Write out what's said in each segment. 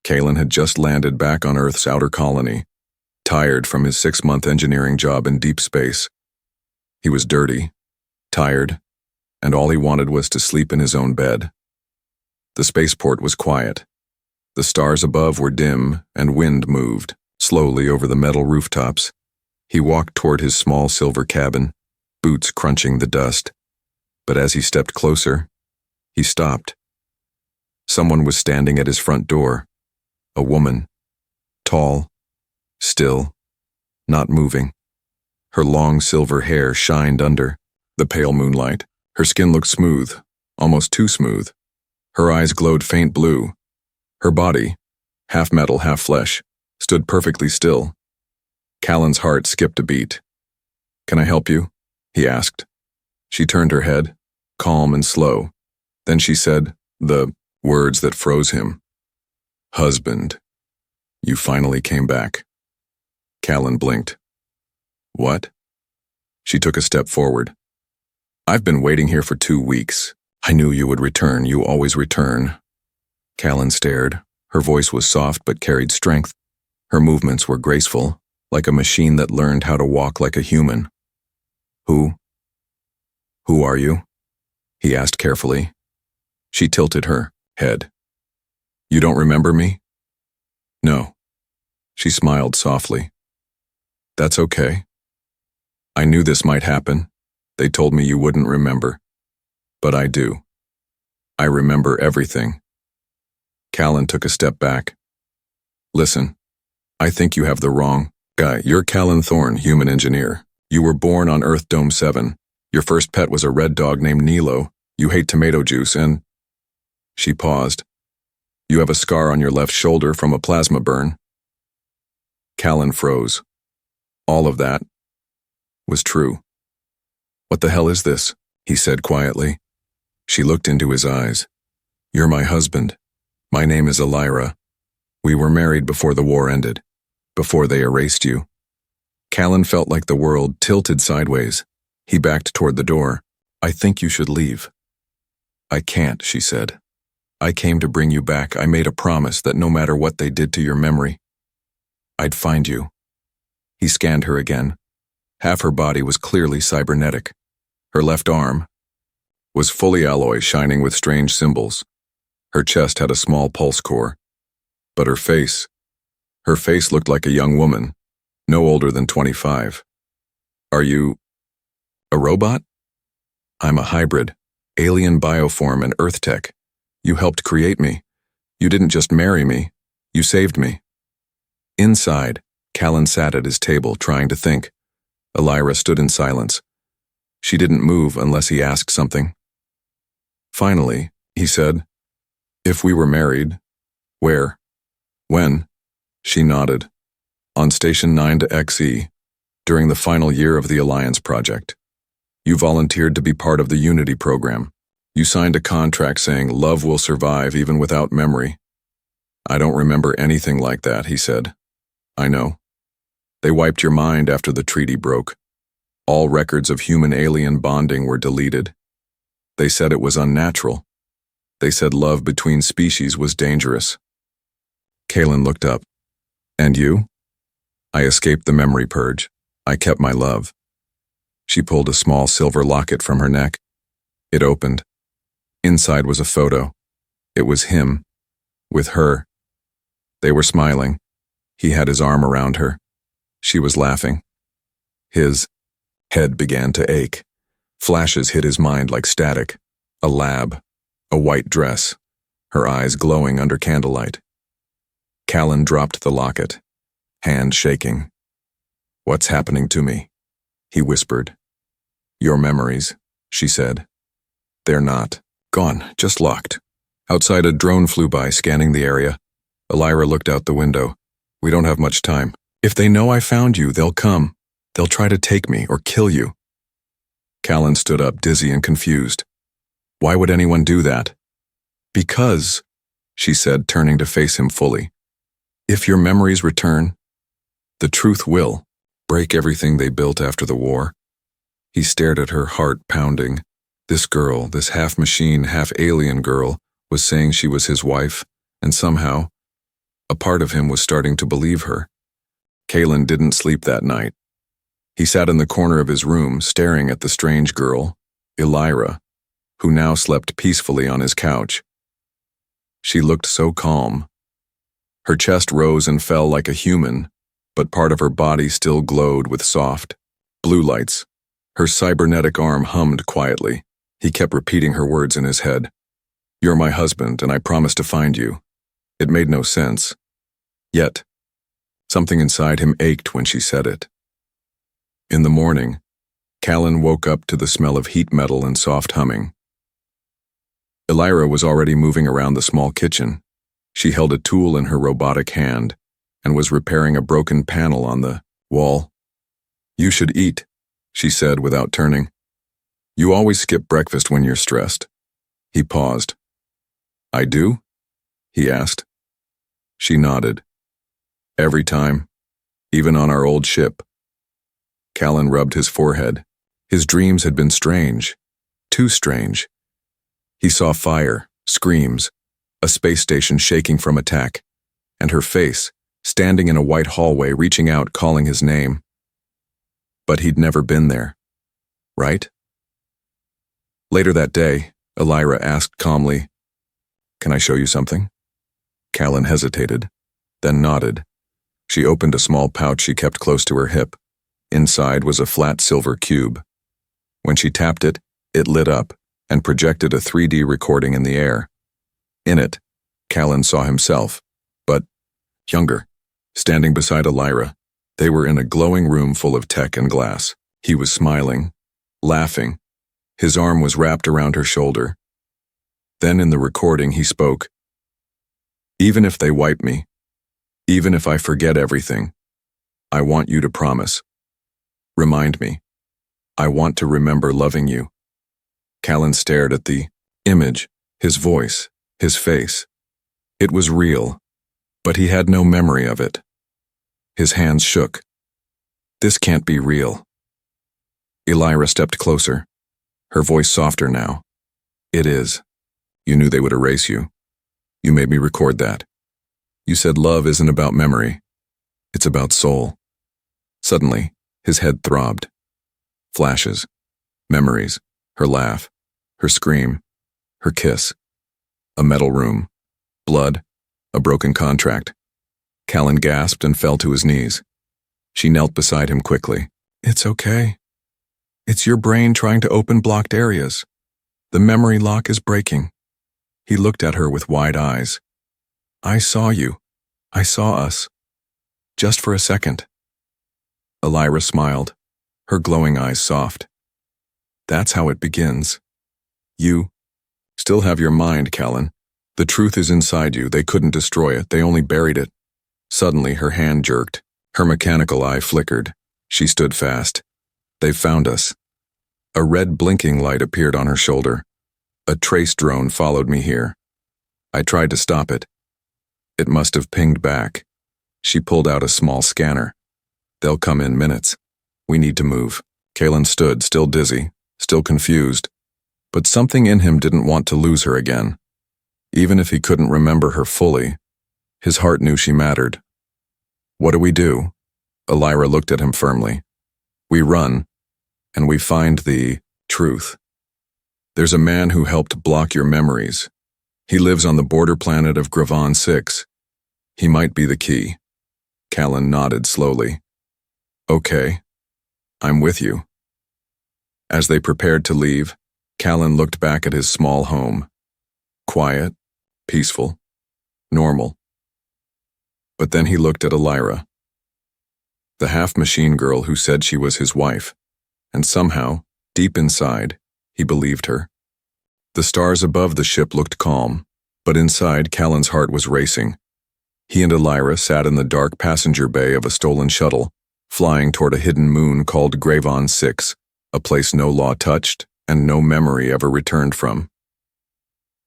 Kalen had just landed back on Earth's outer colony, tired from his 6-month engineering job in deep space. He was dirty, tired, and all he wanted was to sleep in his own bed. The spaceport was quiet. The stars above were dim, and wind moved slowly over the metal rooftops. He walked toward his small silver cabin, boots crunching the dust. But as he stepped closer, he stopped. Someone was standing at his front door. A woman, tall, still, not moving. Her long silver hair shined under the pale moonlight. Her skin looked smooth, almost too smooth. Her eyes glowed faint blue. Her body, half metal, half flesh, stood perfectly still. Callan's heart skipped a beat. "Can I help you?" he asked. She turned her head, calm and slow. Then she said the words that froze him. "Husband, you finally came back." Callan blinked. "What?" She took a step forward. "I've been waiting here for 2 weeks. I knew you would return. You always return." Callan stared. Her voice was soft but carried strength. Her movements were graceful, like a machine that learned how to walk like a human. Who are you?" he asked carefully. She tilted her head. "You don't remember me?" "No." She smiled softly. "That's okay. I knew this might happen. They told me you wouldn't remember. But I do. I remember everything." Callan took a step back. "Listen, I think you have the wrong guy. You're Callan Thorne, human engineer. You were born on Earth Dome 7. Your first pet was a red dog named Nilo. You hate tomato juice and—" She paused. "You have a scar on your left shoulder from a plasma burn." Callan froze. All of that was true. "What the hell is this?" he said quietly. She looked into his eyes. "You're my husband. My name is Elira. We were married before the war ended, before they erased you." Callan felt like the world tilted sideways. He backed toward the door. "I think you should leave." "I can't," she said. "I came to bring you back. I made a promise that no matter what they did to your memory, I'd find you." He scanned her again. Half her body was clearly cybernetic. Her left arm was fully alloy, shining with strange symbols. Her chest had a small pulse core. But her face looked like a young woman, no older than 25. "Are you a robot?" "I'm a hybrid, alien bioform and Earth tech. You helped create me. You didn't just marry me, you saved me." Inside, Callan sat at his table trying to think. Elira stood in silence. She didn't move unless he asked something. Finally, he said, "If we were married, where? When?" She nodded. "On Station 9 to XE, during the final year of the Alliance project. You volunteered to be part of the Unity program. You signed a contract saying love will survive even without memory." "I don't remember anything like that," he said. "I know. They wiped your mind after the treaty broke. All records of human-alien bonding were deleted. They said it was unnatural. They said love between species was dangerous." Callan looked up. "And you?" "I escaped the memory purge. I kept my love." She pulled a small silver locket from her neck. It opened. Inside was a photo. It was him, with her. They were smiling. He had his arm around her. She was laughing. His head began to ache. Flashes hit his mind like static. A lab, a white dress, her eyes glowing under candlelight. Callan dropped the locket, hand shaking. "What's happening to me?" he whispered. "Your memories," she said. "They're not gone, just locked." Outside, a drone flew by, scanning the area. Elira looked out the window. "We don't have much time. If they know I found you, they'll come. They'll try to take me or kill you." Callan stood up, dizzy and confused. "Why would anyone do that?" "Because," she said, turning to face him fully, "if your memories return, the truth will break everything they built after the war." He stared at her, heart pounding. This girl, this half-machine, half-alien girl, was saying she was his wife, and somehow A part of him was starting to believe her. Kalen didn't sleep that night. He sat in the corner of his room, staring at the strange girl, Elira, who now slept peacefully on his couch. She looked so calm. Her chest rose and fell like a human, but part of her body still glowed with soft, blue lights. Her cybernetic arm hummed quietly. He kept repeating her words in his head. "You're my husband, and I promise to find you." It made no sense. Yet, something inside him ached when she said it. In the morning, Callan woke up to the smell of heat metal and soft humming. Elira was already moving around the small kitchen. She held a tool in her robotic hand and was repairing a broken panel on the wall. "You should eat," she said without turning. "You always skip breakfast when you're stressed." He paused. "I do?" he asked. She nodded. "Every time, even on our old ship." Callan rubbed his forehead. His dreams had been strange, too strange. He saw fire, screams, a space station shaking from attack, and her face, standing in a white hallway, reaching out, calling his name. But he'd never been there, right? Later that day, Elira asked calmly, "Can I show you something?" Callan hesitated, then nodded. She opened a small pouch she kept close to her hip. Inside was a flat silver cube. When she tapped it, it lit up and projected a 3D recording in the air. In it, Callan saw himself, but younger, standing beside Elira. They were in a glowing room full of tech and glass. He was smiling, laughing. His arm was wrapped around her shoulder. Then in the recording he spoke. "Even if they wipe me, even if I forget everything, I want you to promise. Remind me. I want to remember loving you." Callan stared at the image, his voice, his face. It was real, but he had no memory of it. His hands shook. This can't be real. Elira stepped closer, her voice softer now. "It is. You knew they would erase you. You made me record that. You said love isn't about memory. It's about soul." Suddenly, his head throbbed. Flashes, memories, her laugh, her scream, her kiss. A metal room, blood, a broken contract. Callan gasped and fell to his knees. She knelt beside him quickly. "It's okay. It's your brain trying to open blocked areas. The memory lock is breaking." He looked at her with wide eyes. "I saw you. I saw us. Just for a second." Elira smiled, her glowing eyes soft. "That's how it begins. You still have your mind, Callan. The truth is inside you. They couldn't destroy it. They only buried it." Suddenly, her hand jerked. Her mechanical eye flickered. She stood fast. "They've found us." A red blinking light appeared on her shoulder. "A trace drone followed me here. I tried to stop it. It must have pinged back." She pulled out a small scanner. "They'll come in minutes. We need to move." Callan stood, still dizzy, still confused. But something in him didn't want to lose her again. Even if he couldn't remember her fully, his heart knew she mattered. "What do we do?" Elira looked at him firmly. "We run, and we find the truth. There's a man who helped block your memories. He lives on the border planet of Gravan 6. He might be the key." Callan nodded slowly. "Okay, I'm with you." As they prepared to leave, Callan looked back at his small home. Quiet, peaceful, normal. But then he looked at Elira, the half-machine girl who said she was his wife, and somehow, deep inside, he believed her. The stars above the ship looked calm, but inside Callan's heart was racing. He and Elira sat in the dark passenger bay of a stolen shuttle, flying toward a hidden moon called Gravan 6, a place no law touched and no memory ever returned from.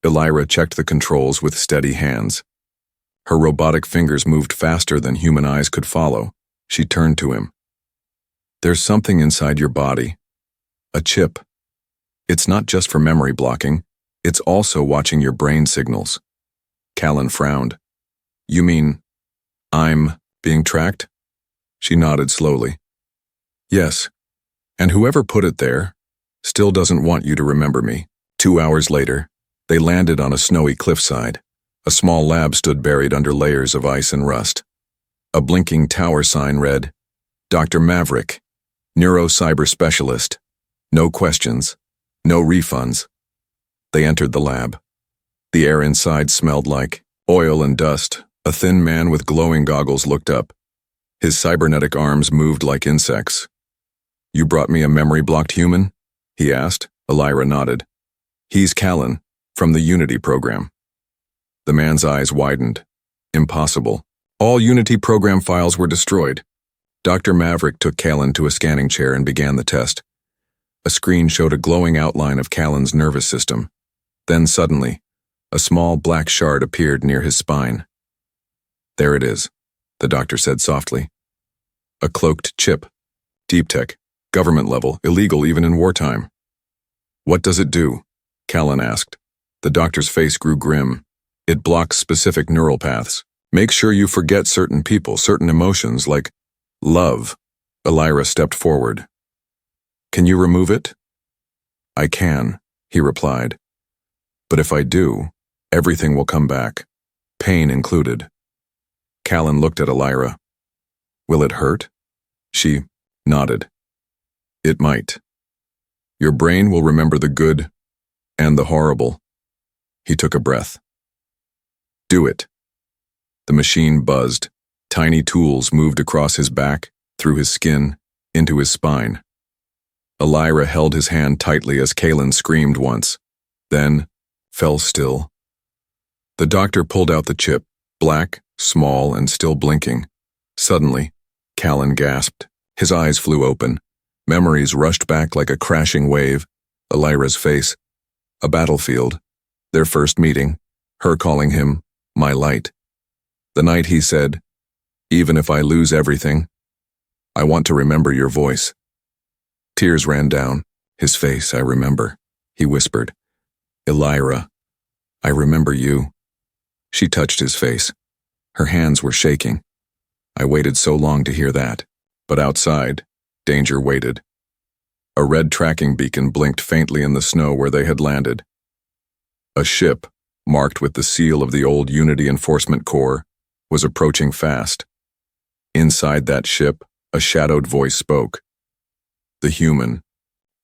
Elira checked the controls with steady hands. Her robotic fingers moved faster than human eyes could follow. She turned to him. "There's something inside your body. A chip. It's not just for memory blocking. It's also watching your brain signals." Callan frowned. "You mean I'm being tracked? She nodded slowly. Yes, and whoever put it there still doesn't want you to remember me. 2 hours later, they landed on a snowy cliffside. A small lab stood buried under layers of ice and rust. A blinking tower sign read, Dr. Maverick, Neurocyber Specialist. No questions, no refunds. They entered the lab. The air inside smelled like oil and dust. A thin man with glowing goggles looked up. His cybernetic arms moved like insects. You brought me a memory-blocked human? He asked. Elira nodded. He's Callan, from the Unity program. The man's eyes widened. Impossible. All Unity program files were destroyed. Dr. Maverick took Callan to a scanning chair and began the test. A screen showed a glowing outline of Callan's nervous system. Then suddenly, a small black shard appeared near his spine. There it is, the doctor said softly. A cloaked chip. Deep tech, government level, illegal even in wartime. What does it do? Callan asked. The doctor's face grew grim. It blocks specific neural paths. Make sure you forget certain people, certain emotions, like love. Elira stepped forward. Can you remove it? I can, he replied. But if I do, everything will come back, pain included. Callan looked at Elira. Will it hurt? She nodded. It might. Your brain will remember the good and the horrible. He took a breath. Do it. The machine buzzed. Tiny tools moved across his back, through his skin, into his spine. Elira held his hand tightly as Callan screamed once, then fell still. The doctor pulled out the chip, black, small, and still blinking. Suddenly, Callan gasped. His eyes flew open. Memories rushed back like a crashing wave. Elira's face. A battlefield. Their first meeting. Her calling him, my light. The night he said, even if I lose everything, I want to remember your voice. Tears ran down his face. I remember, he whispered. Elira, I remember you. She touched his face. Her hands were shaking. I waited so long to hear that. But outside, danger waited. A red tracking beacon blinked faintly in the snow where they had landed. A ship, marked with the seal of the old Unity Enforcement Corps, was approaching fast. Inside that ship, a shadowed voice spoke. The human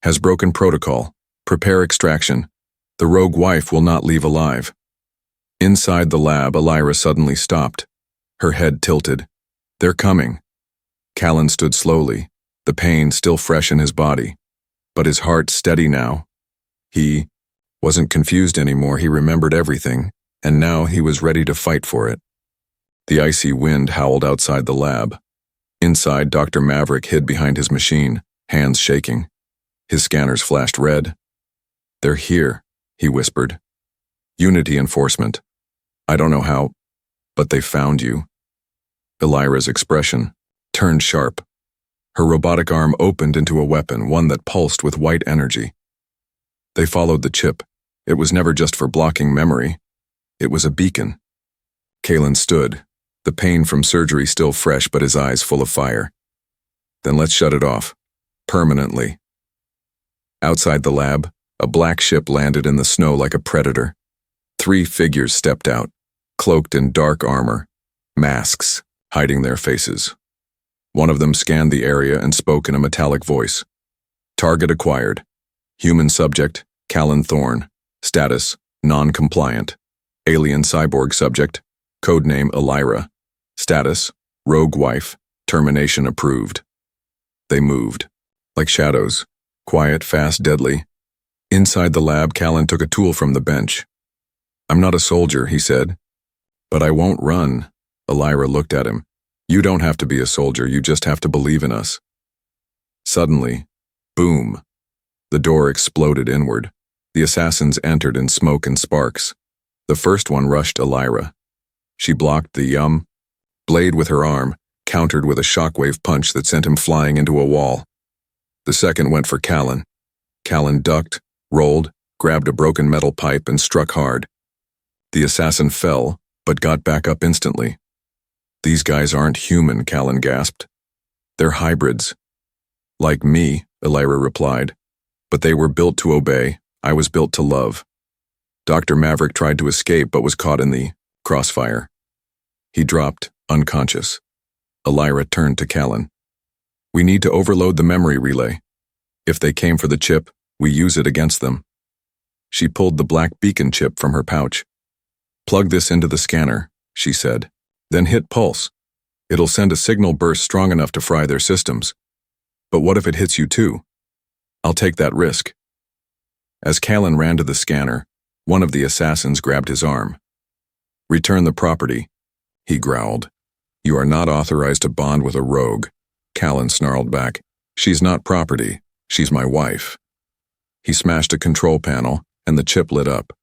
has broken protocol. Prepare extraction. The rogue wife will not leave alive. Inside the lab, Elira suddenly stopped. Her head tilted. They're coming. Callan stood slowly, the pain still fresh in his body, but his heart steady now. He wasn't confused anymore. He remembered everything, and now he was ready to fight for it. The icy wind howled outside the lab. Inside, Dr. Maverick hid behind his machine, hands shaking. His scanners flashed red. They're here, he whispered. Unity enforcement. I don't know how, but they found you. Elira's expression turned sharp. Her robotic arm opened into a weapon, one that pulsed with white energy. They followed the chip. It was never just for blocking memory. It was a beacon. Callan stood, the pain from surgery still fresh but his eyes full of fire. Then let's shut it off. Permanently. Outside the lab, a black ship landed in the snow like a predator. 3 figures stepped out, cloaked in dark armor, masks hiding their faces. One of them scanned the area and spoke in a metallic voice. Target acquired. Human subject, Callan Thorne. Status, non-compliant. Alien cyborg subject, codename Elira. Status, rogue wife. Termination approved. They moved. Like shadows. Quiet, fast, deadly. Inside the lab, Callan took a tool from the bench. I'm not a soldier, he said. But I won't run. Elira looked at him. You don't have to be a soldier, you just have to believe in us. Suddenly, boom. The door exploded inward. The assassins entered in smoke and sparks. The first one rushed Elira. She blocked the blade with her arm, countered with a shockwave punch that sent him flying into a wall. The second went for Callan. Callan ducked, rolled, grabbed a broken metal pipe and struck hard. The assassin fell, but got back up instantly. These guys aren't human, Callan gasped. They're hybrids. Like me, Elira replied. But they were built to obey. I was built to love. Dr. Maverick tried to escape but was caught in the crossfire. He dropped, unconscious. Elira turned to Callan. We need to overload the memory relay. If they came for the chip, we use it against them. She pulled the black beacon chip from her pouch. Plug this into the scanner, she said. Then hit pulse. It'll send a signal burst strong enough to fry their systems. But what if it hits you too? I'll take that risk. As Callan ran to the scanner, one of the assassins grabbed his arm. Return the property, he growled. You are not authorized to bond with a rogue, Callan snarled back. She's not property, she's my wife. He smashed a control panel, and the chip lit up.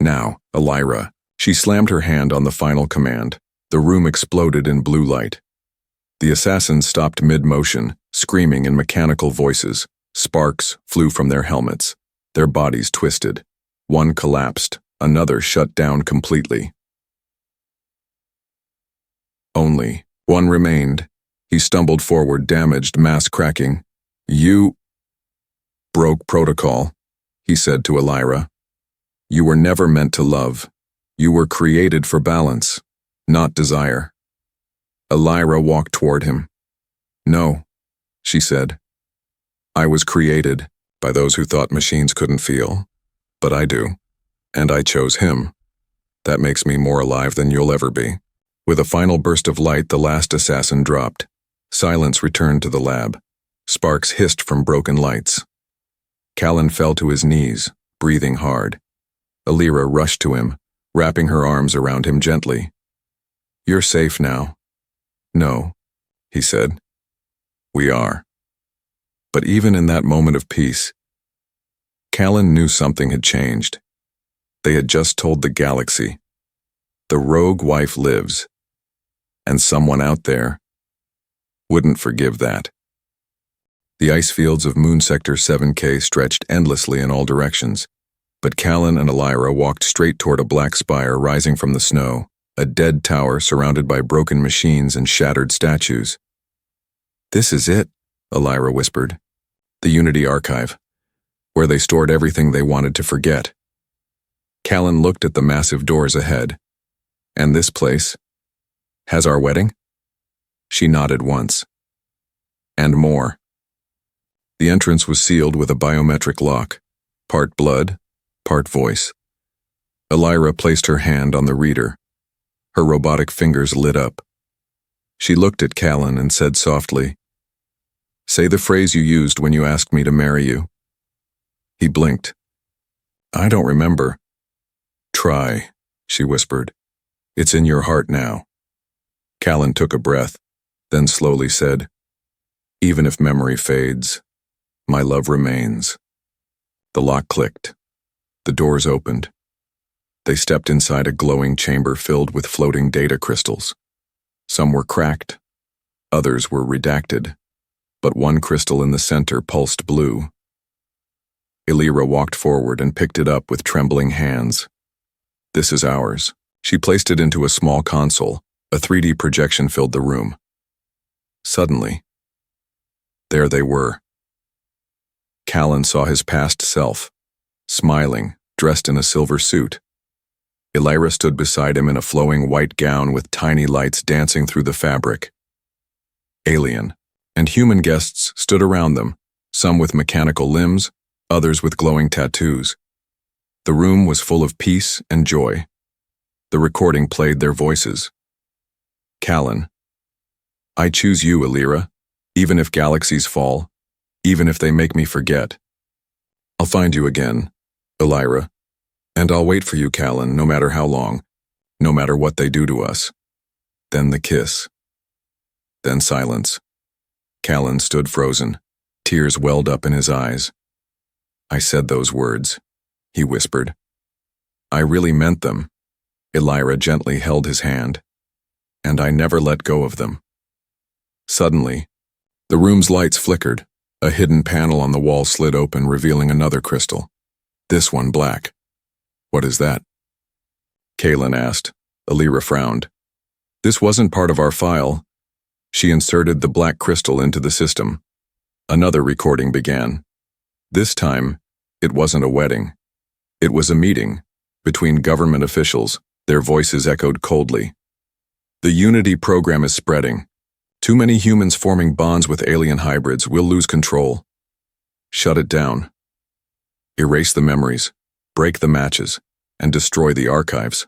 Now, Elira. She slammed her hand on the final command. The room exploded in blue light. The assassins stopped mid-motion, screaming in mechanical voices. Sparks flew from their helmets. Their bodies twisted. One collapsed, another shut down completely. Only one remained. He stumbled forward, damaged, mask cracking. You broke protocol, he said to Elira. You were never meant to love. You were created for balance, not desire. Elira walked toward him. No, she said. I was created by those who thought machines couldn't feel, but I do, and I chose him. That makes me more alive than you'll ever be. With a final burst of light, the last assassin dropped. Silence returned to the lab. Sparks hissed from broken lights. Callan fell to his knees, breathing hard. Elira rushed to him, wrapping her arms around him gently. You're safe now. No, he said. We are. But even in that moment of peace, Callan knew something had changed. They had just told the galaxy. The rogue wife lives, and someone out there wouldn't forgive that. The ice fields of Moon Sector 7K stretched endlessly in all directions, but Callan and Elira walked straight toward a black spire rising from the snow, a dead tower surrounded by broken machines and shattered statues. This is it, Elira whispered. The Unity Archive, where they stored everything they wanted to forget. Callan looked at the massive doors ahead. And this place has our wedding? She nodded once. And more. The entrance was sealed with a biometric lock, part blood, part voice. Elira placed her hand on the reader. Her robotic fingers lit up. She looked at Callan and said softly, Say the phrase you used when you asked me to marry you. He blinked. I don't remember. Try, she whispered. It's in your heart now. Callan took a breath, then slowly said, Even if memory fades, my love remains. The lock clicked. The doors opened. They stepped inside a glowing chamber filled with floating data crystals. Some were cracked. Others were redacted. But one crystal in the center pulsed blue. Elira walked forward and picked it up with trembling hands. This is ours. She placed it into a small console. A 3D projection filled the room. Suddenly, there they were. Callan saw his past self, smiling, dressed in a silver suit. Elira stood beside him in a flowing white gown with tiny lights dancing through the fabric. Alien and human guests stood around them, some with mechanical limbs, others with glowing tattoos. The room was full of peace and joy. The recording played their voices. Callan, I choose you, Elira, even if galaxies fall, even if they make me forget. I'll find you again, Elira, and I'll wait for you, Callan, no matter how long, no matter what they do to us. Then the kiss. Then silence. Callan stood frozen. Tears welled up in his eyes. I said those words, he whispered. I really meant them. Elira gently held his hand. And I never let go of them. Suddenly, the room's lights flickered. A hidden panel on the wall slid open, revealing another crystal. This one black. What is that? Callan asked. Elira frowned. This wasn't part of our file. She inserted the black crystal into the system. Another recording began. This time, it wasn't a wedding. It was a meeting between government officials. Their voices echoed coldly. The Unity program is spreading. Too many humans forming bonds with alien hybrids. We'll lose control. Shut it down. Erase the memories, break the matches, and destroy the archives.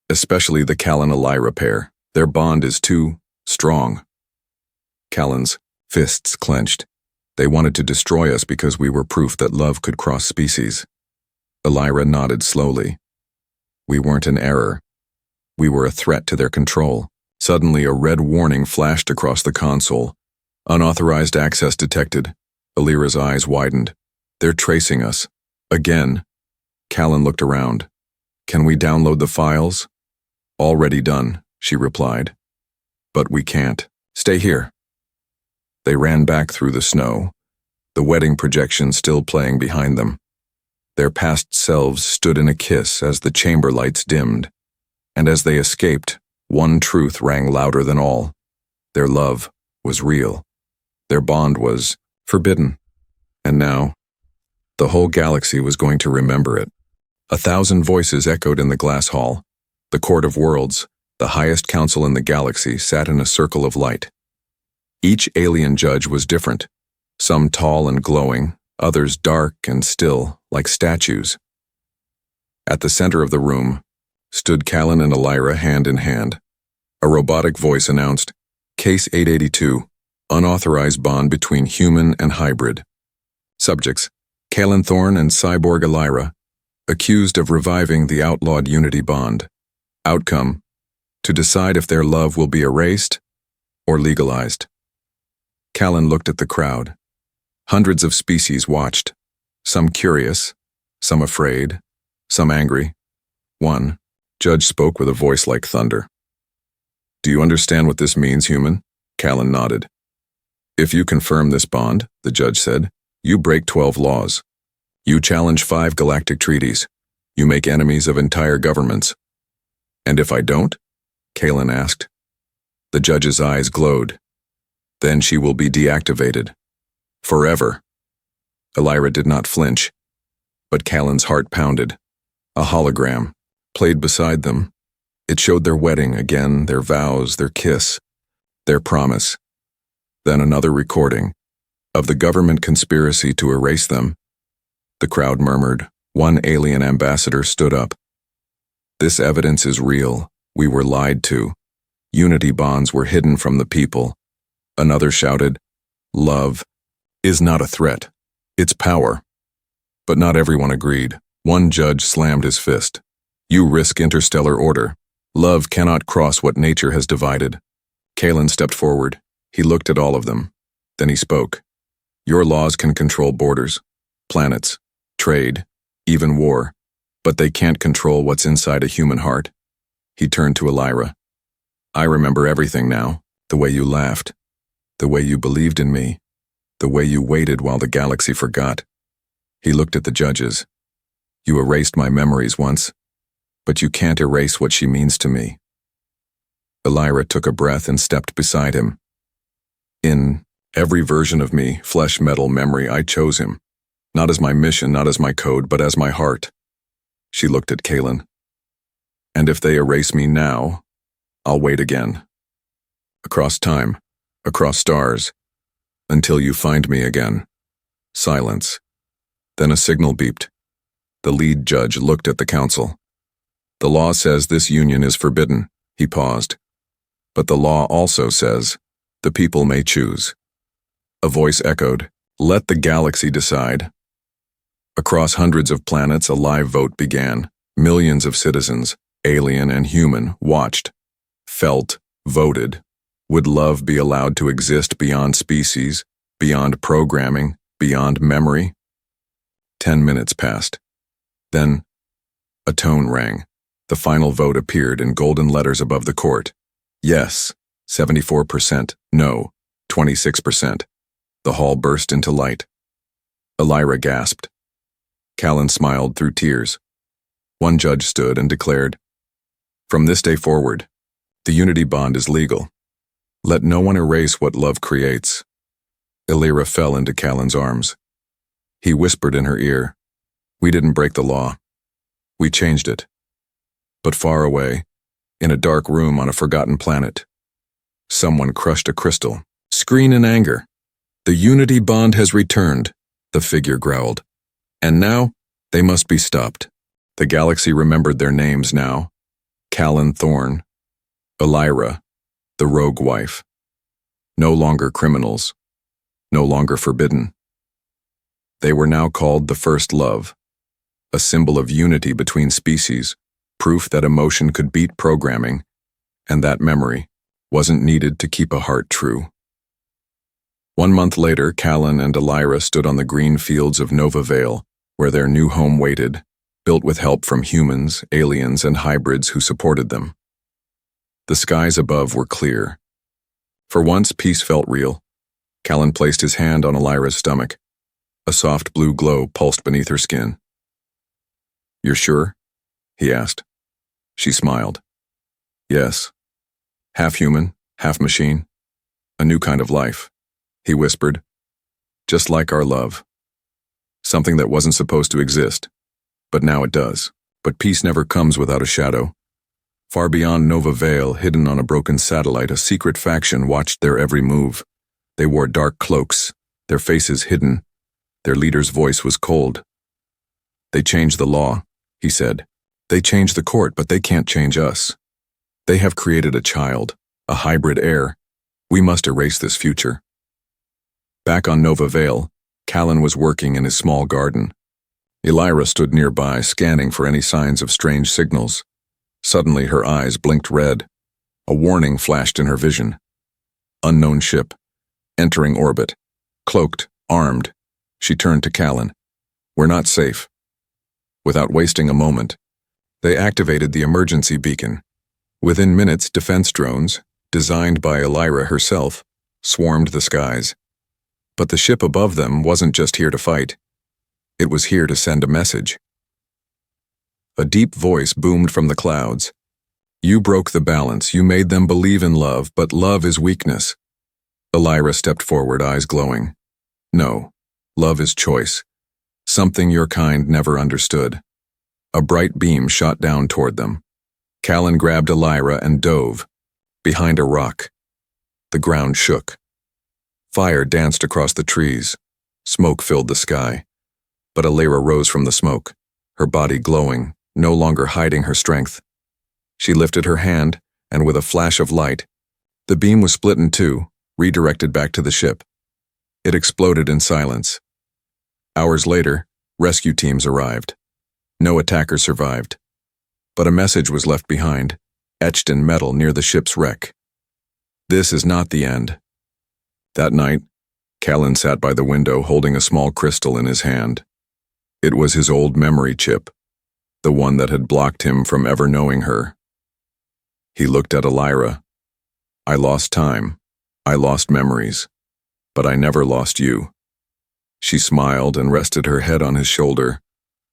Especially the Callan-Elira pair. Their bond is too strong. Callan's fists clenched. They wanted to destroy us because we were proof that love could cross species. Elira nodded slowly. We weren't an error. We were a threat to their control. Suddenly, a red warning flashed across the console. Unauthorized access detected. Elira's eyes widened. They're tracing us. Again. Callan looked around. Can we download the files? Already done, she replied. But we can't. Stay here. They ran back through the snow, the wedding projection still playing behind them. Their past selves stood in a kiss as the chamber lights dimmed. And as they escaped, one truth rang louder than all. Their love was real. Their bond was forbidden. And now, the whole galaxy was going to remember it. 1,000 voices echoed in the glass hall. The Court of Worlds, the highest council in the galaxy, sat in a circle of light. Each alien judge was different, some tall and glowing, others dark and still, like statues. At the center of the room stood Callan and Elira hand in hand. A robotic voice announced, Case 882, unauthorized bond between human and hybrid. Subjects, Callan Thorne and Cyborg Elira, accused of reviving the outlawed Unity bond. Outcome, to decide if their love will be erased or legalized. Callan looked at the crowd. Hundreds of species watched, some curious, some afraid, some angry. One judge spoke with a voice like thunder. Do you understand what this means, human? Callan nodded. If you confirm this bond, the judge said, you break 12 laws. You challenge 5 galactic treaties. You make enemies of entire governments. And if I don't? Callan asked. The judge's eyes glowed. Then she will be deactivated. Forever. Elira did not flinch, but Callan's heart pounded. A hologram played beside them. It showed their wedding again, their vows, their kiss, their promise. Then another recording of the government conspiracy to erase them. The crowd murmured. One alien ambassador stood up. This evidence is real. We were lied to. Unity bonds were hidden from the people. Another shouted, love is not a threat. It's power. But not everyone agreed. One judge slammed his fist. You risk interstellar order. Love cannot cross what nature has divided. Callan stepped forward. He looked at all of them. Then he spoke. Your laws can control borders, planets, trade, even war, but they can't control what's inside a human heart. He turned to Elira. I remember everything now, the way you laughed, the way you believed in me, the way you waited while the galaxy forgot. He looked at the judges. You erased my memories once, but you can't erase what she means to me. Elira took a breath and stepped beside him. In every version of me, flesh, metal, memory, I chose him. Not as my mission, not as my code, but as my heart. She looked at Callan. And if they erase me now, I'll wait again. Across time, across stars, until you find me again. Silence. Then a signal beeped. The lead judge looked at the council. The law says this union is forbidden. He paused. But the law also says the people may choose. A voice echoed, let the galaxy decide. Across hundreds of planets, a live vote began. Millions of citizens, alien and human, watched, felt, voted. Would love be allowed to exist beyond species, beyond programming, beyond memory? 10 minutes passed. Then, a tone rang. The final vote appeared in golden letters above the court. Yes, 74%. No, 26%. The hall burst into light. Elira gasped. Callan smiled through tears. One judge stood and declared, from this day forward, The unity bond is legal. Let no one erase what love creates. Illyra fell into Callan's arms. He whispered in her ear, "We didn't break the law. We changed it." But far away, in a dark room on a forgotten planet, someone crushed a crystal. Scream in anger. "The unity bond has returned," the figure growled. "And now, they must be stopped." The galaxy remembered their names now. Callan Thorne, Illyra, the rogue wife. No longer criminals. No longer forbidden. They were now called the First Love, a symbol of unity between species, proof that emotion could beat programming, and that memory wasn't needed to keep a heart true. 1 month later, Callan and Illyra stood on the green fields of Nova Vale, where their new home waited, built with help from humans, aliens, and hybrids who supported them. The skies above were clear. For once, peace felt real. Callan placed his hand on Illyra's stomach. A soft blue glow pulsed beneath her skin. "You're sure?" he asked. She smiled. "Yes. Half human, half machine. A new kind of life," he whispered. "Just like our love. Something that wasn't supposed to exist, but now it does." But peace never comes without a shadow. Far beyond Nova Vale, hidden on a broken satellite, a secret faction watched their every move. They wore dark cloaks, their faces hidden. Their leader's voice was cold. "They changed the law," he said. "They changed the court, but they can't change us. They have created a child, a hybrid heir. We must erase this future." Back on Nova Vale, Callan was working in his small garden. Illyra stood nearby, scanning for any signs of strange signals. Suddenly, her eyes blinked red. A warning flashed in her vision. Unknown ship, entering orbit, cloaked, armed. She turned to Callan. "We're not safe." Without wasting a moment, they activated the emergency beacon. Within minutes, defense drones, designed by Illyra herself, swarmed the skies. But the ship above them wasn't just here to fight. It was here to send a message. A deep voice boomed from the clouds. "You broke the balance. You made them believe in love, but love is weakness." Illyra stepped forward, eyes glowing. "No, love is choice. Something your kind never understood." A bright beam shot down toward them. Callan grabbed Illyra and dove. Behind a rock, the ground shook. Fire danced across the trees. Smoke filled the sky. But Illyra rose from the smoke, her body glowing, no longer hiding her strength. She lifted her hand, and with a flash of light, the beam was split in two, redirected back to the ship. It exploded in silence. Hours later, rescue teams arrived. No attacker survived. But a message was left behind, etched in metal near the ship's wreck. "This is not the end." That night, Callan sat by the window holding a small crystal in his hand. It was his old memory chip, the one that had blocked him from ever knowing her. He looked at Illyra. "I lost time. I lost memories. But I never lost you." She smiled and rested her head on his shoulder.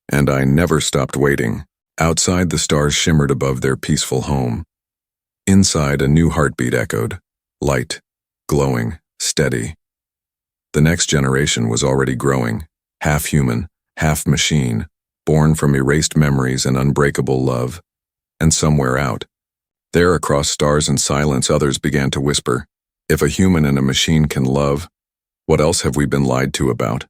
"And I never stopped waiting." Outside, the stars shimmered above their peaceful home. Inside, a new heartbeat echoed, light, glowing, steady. The next generation was already growing, half human, half machine, born from erased memories and unbreakable love. And somewhere out, there across stars and silence, others began to whisper, "If a human and a machine can love, what else have we been lied to about?"